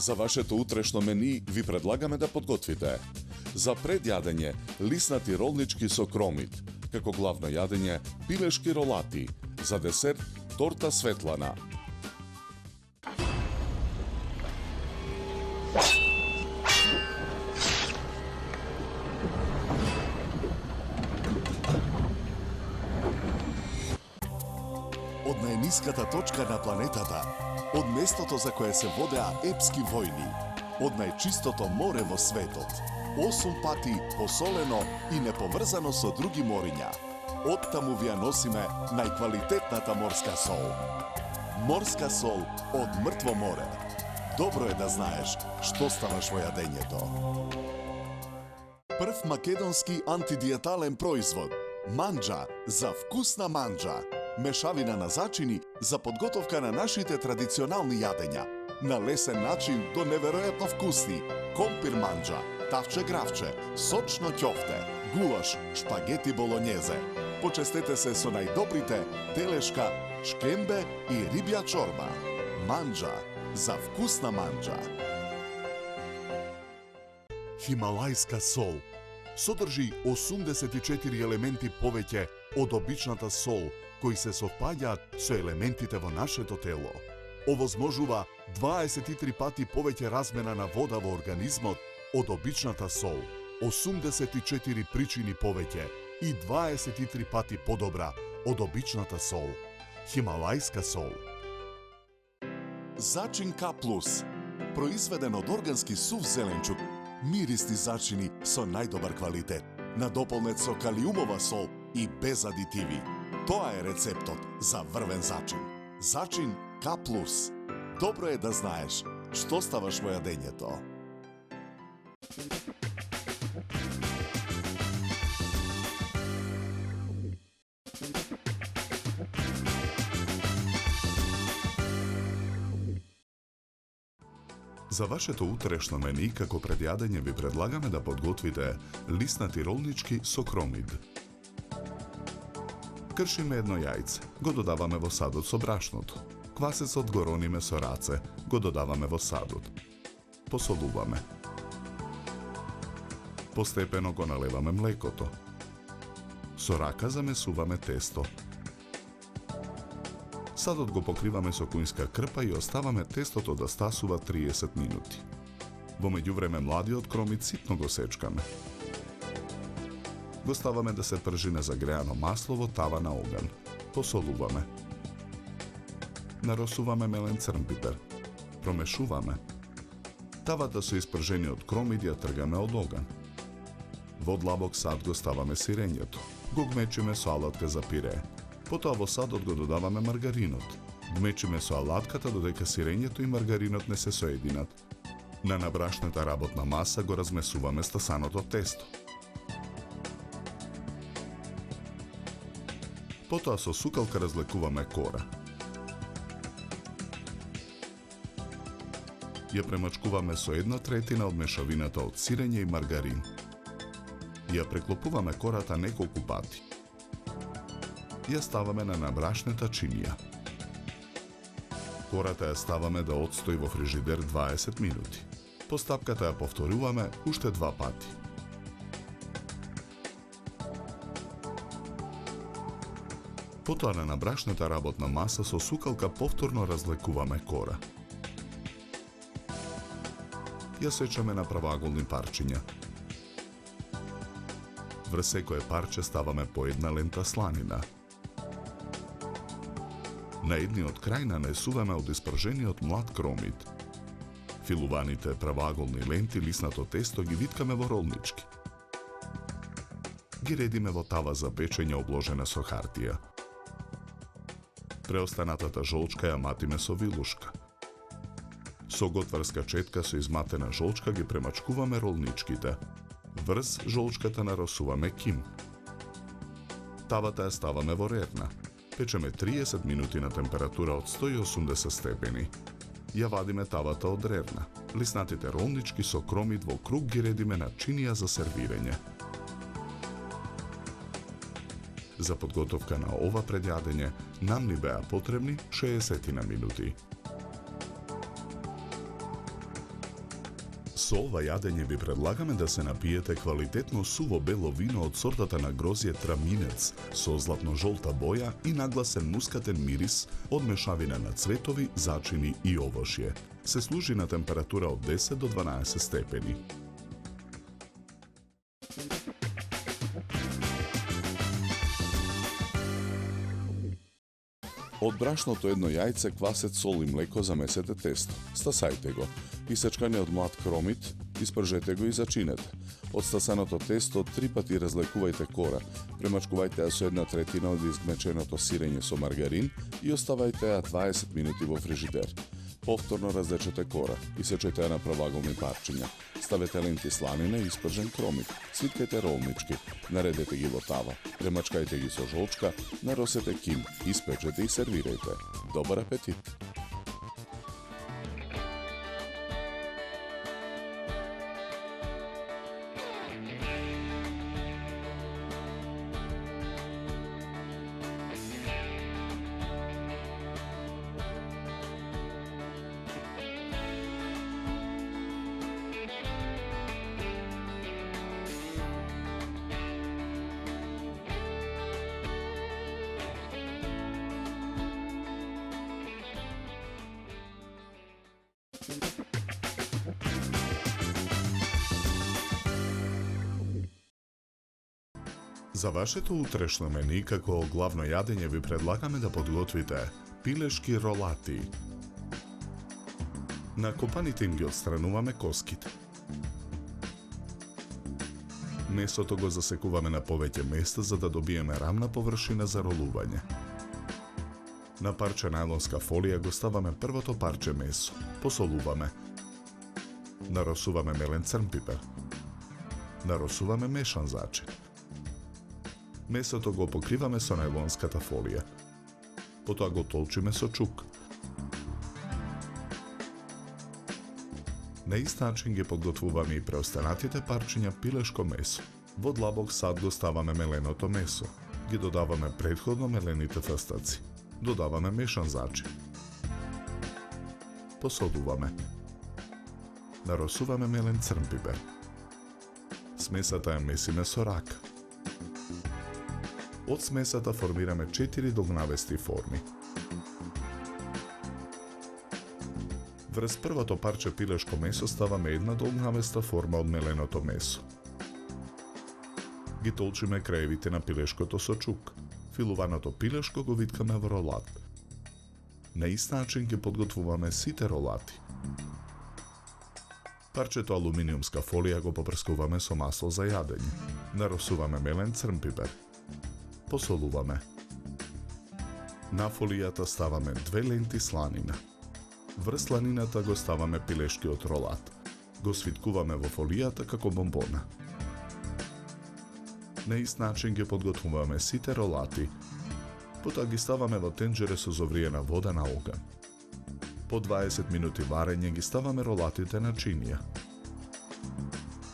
За вашето утрешно мени ви предлагаме да подготвите: за предјадење лиснати ролнички со кромит, како главно јадење пилешки ролати, за десерт торта светлана. Од најниската точка на планетата, од местото за кое се водеа епски војни, од најчистото море во светот, 8 пати посолено и неповрзано со други мориња. Оттаму ви ја носиме најквалитетната морска сол. Морска сол од мртво море. Добро е да знаеш што ставаш во јадењето. Прв македонски антидиетален производ. Манџа за вкусна манџа. Мешавина на зачини за подготовка на нашите традиционални јадења. На лесен начин до неверојатно вкусни. Компир манџа, тавче гравче, сочно ќофте, гулаш, шпагети болонјезе. Почестете се со најдобрите телешка, шкембе и рибја чорба. Манџа за вкусна манџа. Хималајска сол содржи 84 елементи повеќе од обичната сол, кои се совпаѓаат со елементите во нашето тело. Овозможува 23 пати повеќе размена на вода во организмот од обичната сол, 84 причини повеќе и 23 пати подобра од обичната сол. Хималајска сол. Зачин К+, произведен од органски сув зеленчук, мирисни зачини со најдобар квалитет, надополнет со калиумова сол и без адитиви. Тоа е рецептот за врвен зачин. Зачин К+. Добро е да знаеш што ставаш во јадењето. За вашето утрешно мени, како предјадење ви предлагаме да подготвите лиснати ролнички со кромид. Кршиме едно јајце, го додаваме во садот со брашното. Квасецот го рониме со раце, го додаваме во садот. Посолуваме. Постепено го налеваме млекото. Со рака замесуваме тесто. Садот го покриваме со кујнска крпа и оставаме тестото да стасува 30 минути. Во меѓувреме младиот кромит ситно го сечкаме. Го ставаме да се пржи на загреано масло во тава на оган. Посолуваме. Наросуваме мелен црн пипер. Промешуваме. Тавата со испржениот кромид ја тргаме од оган. Во длабок сад го ставаме сирењето. Го гмечиме со алатка за пире. Потоа во садот го додаваме маргаринот. Гмечиме со алатката додека сирењето и маргаринот не се соединат. На набрашната работна маса го размесуваме стасаното тесто. Потоа со сукалка разлекуваме кора. Ја премачкуваме со 1/3 од мешавината од сирење и маргарин. Ја преклопуваме кората неколку пати. Ја ставаме на набрашната чинија. Кората ја ставаме да отстои во фрижидер 20 минути. Постапката ја повторуваме уште 2 пати. Потоа на набрашната работна маса со сукалка повторно разлекуваме кора. Ја сечаме на правоаголни парчиња. Врз секое парче ставаме по една лента сланина. На едниот крај нанесуваме од испржениот млад кромит. Филуваните правоаголни ленти лиснато тесто ги виткаме во ролнички. Ги редиме во тава за печење обложена со хартија. Преостанатата жолчка ја матиме со вилушка. Со готварска четка со изматена жолчка ги премачкуваме ролничките. Врз жолчката наросуваме ким. Тавата ја ставаме во рерна. Печеме 30 минути на температура од 180 степени. Ја вадиме тавата од рерна. Лиснатите ролнички со кромит во круг ги редиме на чинија за сервирање. За подготовка на ова предјадење нам ни беа потребни 60 минути. Со ова јадење ви предлагаме да се напиете квалитетно суво бело вино од сортата на грозје Траминец со златно-жолта боја и нагласен мускатен мирис од мешавина на цветови, зачини и овошје. Се служи на температура од 10 до 12 степени. Од брашното едно јајце, квасец, сол и млеко замесете тесто. Стасајте го. Исечканиот млад кромит, испржете го и зачинете. Од стасаното тесто 3 пати разлекувајте кора, премачкувајте ја со 1/3 од изгмеченото сирење со маргарин и оставајте ја 20 минути во фрижидер. Повторно раздечете кора, исечете ја на правоаголни парчиња. Ставете ленти сланина и испржен кромит. Свиткајте ролнички, наредете ги во тава, премачкајте ги со жолчка, наросете ким, испечете и сервирајте. Добар апетит! За вашето утрешно мени, како главно јадење ви предлагаме да подготвите пилешки ролати. На копаните им ги отстрануваме коските. Месото го засекуваме на повеќе места за да добиеме рамна површина за ролување. На парче најлонска фолија го ставаме првото парче месо. Посолуваме. Наросуваме мелен црн пипер. Наросуваме мешан зачин. Месото го покриваме со најлонската фолија. Потоа го толчиме со чук. На ист начин ги подготвуваме и преостанатите парчиња пилешко месо. Во длабок сад го ставаме меленото месо. Ги додаваме претходно мелените фрстаци. Додаваме мешан зачин. Посолуваме. Наросуваме мелен црн пипер. Смесата ја месиме со рака. Од смесата формираме 4 долгнавести форми. Врз првото парче пилешко месо ставаме една долгнавеста форма од меленото месо. Ги толчиме краевите на пилешкото со чук. Филуваното пилешко го виткаме во ролат. На ист начин ги подготвуваме сите ролати. Парчето алуминиумска фолија го попрскуваме со масло за јадење. Наросуваме мелен црн пипер. Посолуваме. На фолијата ставаме 2 ленти сланина. Врз сланината го ставаме пилешкиот ролат. Го свиткуваме во фолијата како бомбона. На ист начин ги подготвуваме сите ролати. Потоа ги ставаме во тенџере со зовриена вода на оган. По 20 минути варење ги ставаме ролатите на чинија.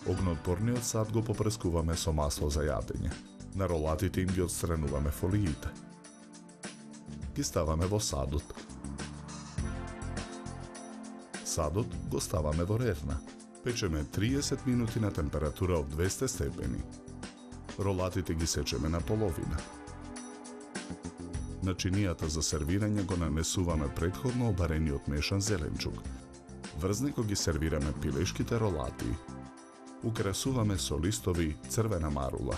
Огнотпорниот сад го попрскуваме со масло за јадење. На ролатите им ги отстрануваме фолиите. Ги ставаме во садот. Садот го ставаме во рерна. Печеме 30 минути на температура од 200 степени. Ролатите ги сечеме на половина. На чинијата за сервирање го нанесуваме претходно обарениот мешан зеленчук. Врз него ги сервираме пилешките ролати. Украсуваме со листови црвена марула.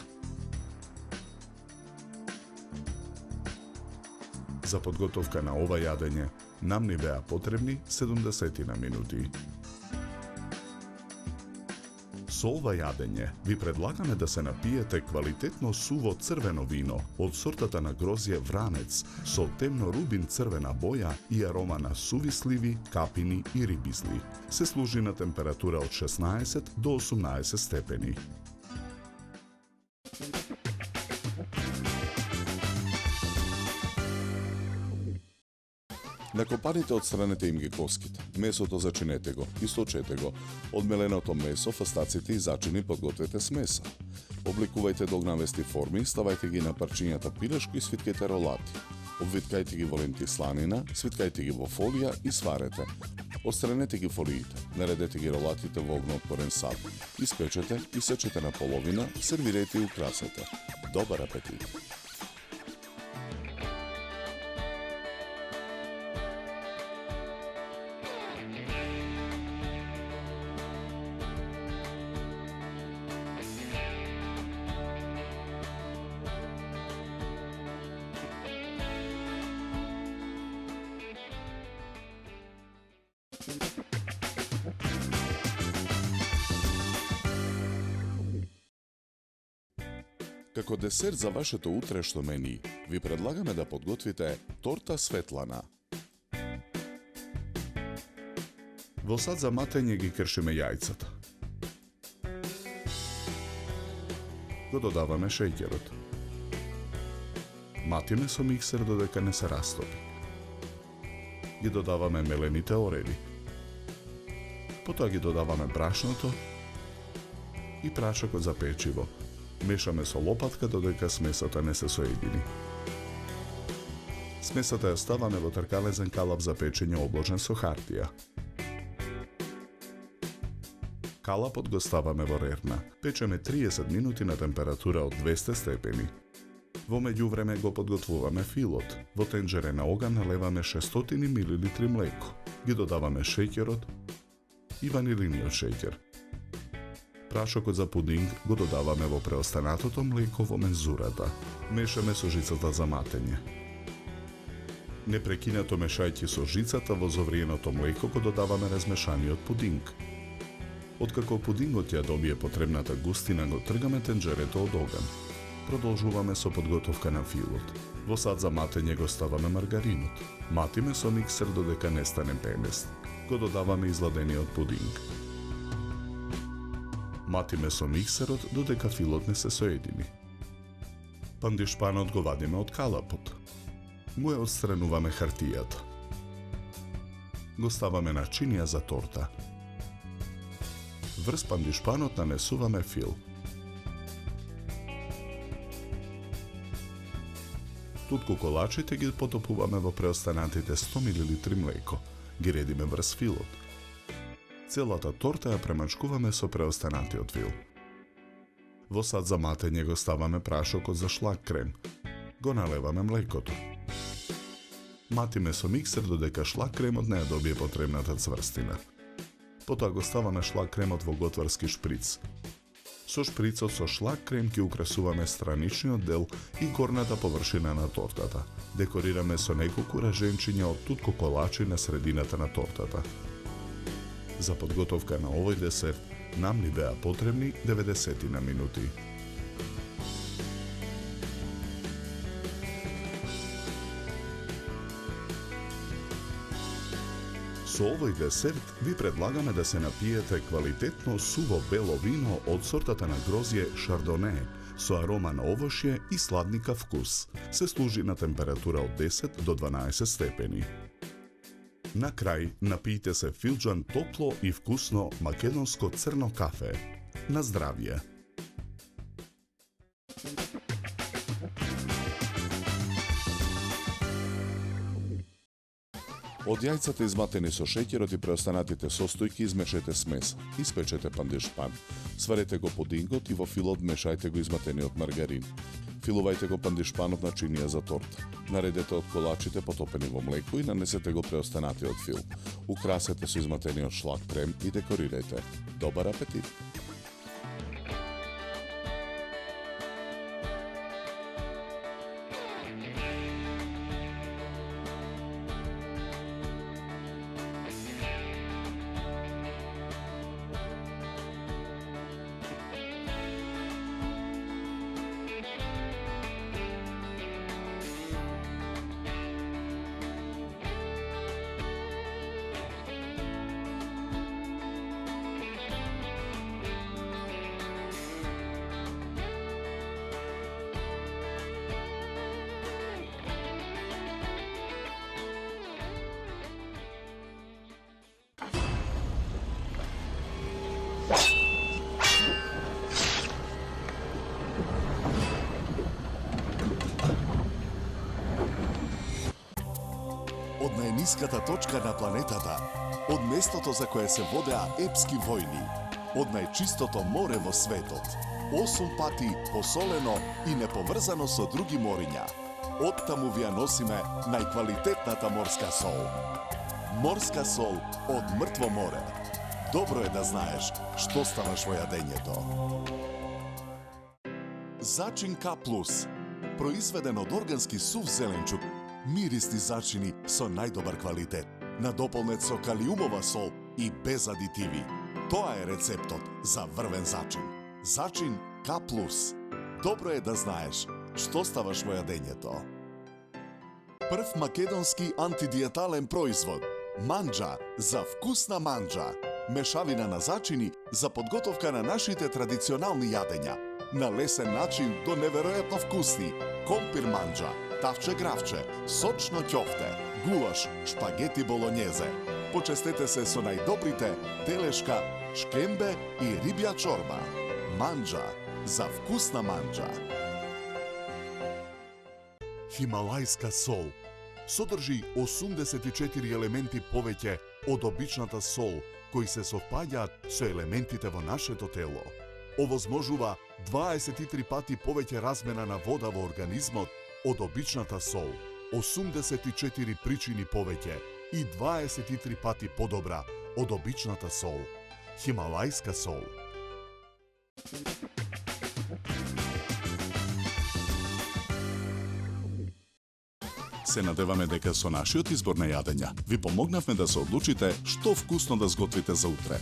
За подготовка на ова јадење нам ни беа потребни 70 минути. Со ова јадење ви предлагаме да се напиете квалитетно суво црвено вино од сортата на грозје Вранец со темно рубин црвена боја и арома на суви сливи, капини и рибизли. Се служи на температура од 16 до 18 степени. На копаните отстранете им ги коските. Месото зачинете го, источете го. Од меленото месо, фастаците и зачини подгответе смеса. Обликувајте до огнавести форми, ставајте ги на парчињата пилешко и свиткајте ролати. Обвиткајте ги во ленти сланина, свиткајте ги во фолија и сварете. Отстранете ги фолиите, наредете ги ролатите во огноотпорен сад. Испечете и сечете на половина, сервирајте и украсете. Добар апетит! Како десерт за вашето утрешно мени, ви предлагаме да подготвите торта Светлана. Во сад за матење ги кршиме јајцата. Го додаваме шеќерот. Матиме со миксер додека не се растопи. Ги додаваме мелените ореди. Потоа ги додаваме брашното и прашокот за печиво. Мешаме со лопатка додека смесата не се соедини. Смесата ја ставаме во тркалезен калап за печење обложен со хартија. Калапот го ставаме во рерна. Печеме 30 минути на температура од 200 степени. Во меѓувреме го подготвуваме филот. Во тенџере на оган налеваме 600 мл млеко. Ги додаваме шеќерот и ванилиниот шеќер. Прашокот за пудинг го додаваме во преостанатото млеко во мензурата. Мешаме со жицата за матење. Непрекинато мешајќи со жицата во зовриеното млеко го додаваме размешаниот пудинг. Откако пудингот ја добие потребната густина, го тргаме тенџерето од оган. Продолжуваме со подготовка на филот. Во сад за матење го ставаме маргаринот. Матиме со миксер додека не стане пенест. Го додаваме изладениот пудинг. Матиме со миксерот додека филот не се соедини. Пандишпанот го вадиме од калапот. Го ја отстрануваме хартијата. Го ставаме на чинија за торта. Врз пандишпанот нанесуваме фил. Тутку колачите ги потопуваме во преостанатите 100 мл млеко. Ги редиме врз филот. Целата торта ја премачкуваме со преостанатиот фил. Во сад за матење го ставаме прашокот за шлак крем. Го налеваме млекото. Матиме со миксер додека шлак кремот не ја добие потребната цврстина. Потоа го ставаме шлак кремот во готварски шприц. Со шприцот со шлак крем ќе украсуваме страничниот дел и горната површина на тортата. Декорираме со неколку раженчиња од тутко колачи на средината на тортата. За подготовка на овој десерт нам ни беа потребни 90 на минути. Со овој десерт ви предлагаме да се напиете квалитетно суво бело вино од сортата на грозје Шардоне со арома на овошје и сладника вкус. Се служи на температура од 10 до 12 степени. На крај, напијте се филџан топло и вкусно македонско црно кафе. На здравје! Од јајцата изматени со шеќерот и преостанатите состојки измешајте смес. Испечете пандишпан. Сварете го пудингот и во филот мешајте го изматениот маргарин. Филувајте го пандишпанот на чинија за торта. Наредете од колачите потопени во млеко и нанесете го преостанатиот фил. Украсете со изматениот шлак крем и декорирајте. Добар апетит! најниската точка на планетата, од местото за кое се водеа епски војни, од најчистото море во светот, 8 пати посолено и неповрзано со други мориња. Оттаму ви ја носиме најквалитетната морска сол. Морска сол од мртво море. Добро е да знаеш што ставаш во јадењето. Зачин К+, произведен од органски сув зеленчук, миристи зачини со најдобар квалитет, надополнет со калиумова сол и без адитиви. Тоа е рецептот за врвен зачин. Зачин К+. Добро е да знаеш што ставаш во јадењето. Прв македонски антидиетален производ. Манџа за вкусна манџа. Мешавина на зачини за подготовка на нашите традиционални јадења. На лесен начин до неверојатно вкусни. Компир манџа, тавче гравче, сочно ќофте, гулаш, шпагети болонјезе. Почестете се со најдобрите телешка, шкембе и рибја чорба. Манџа за вкусна манџа. Хималајска сол содржи 84 елементи повеќе од обичната сол, кои се совпаѓаат со елементите во нашето тело. Овозможува 23 пати повеќе размена на вода во организмот од обичната сол, 84 причини повеќе и 23 пати подобра од обичната сол. Хималајска сол. Се надеваме дека со нашиот избор на јадења ви помогнавме да се одлучите што вкусно да сготвите за утре.